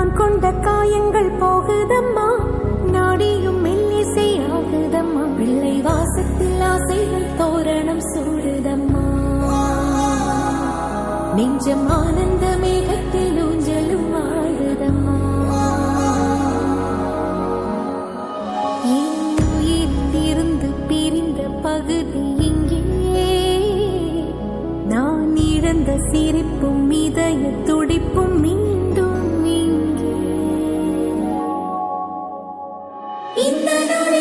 நான் கொண்ட காயங்கள் போகுதம்மா, நாடியும் மெல்லிசை ஆகுதம்மா, பிள்ளை வாசத்தில் ஆசைகள் தோரணம் சூடுதம்மா, நெஞ்சம் ஆனந்த மேகத்தில் ஊஞ்சலும் ஆடுதம்மா. இருந்து பிரிந்த பகுதி இங்கே, நான் இழந்த சிரிப்பும் இதய துடிப்பும் மீண்டும் இங்கே. இந்த நாளே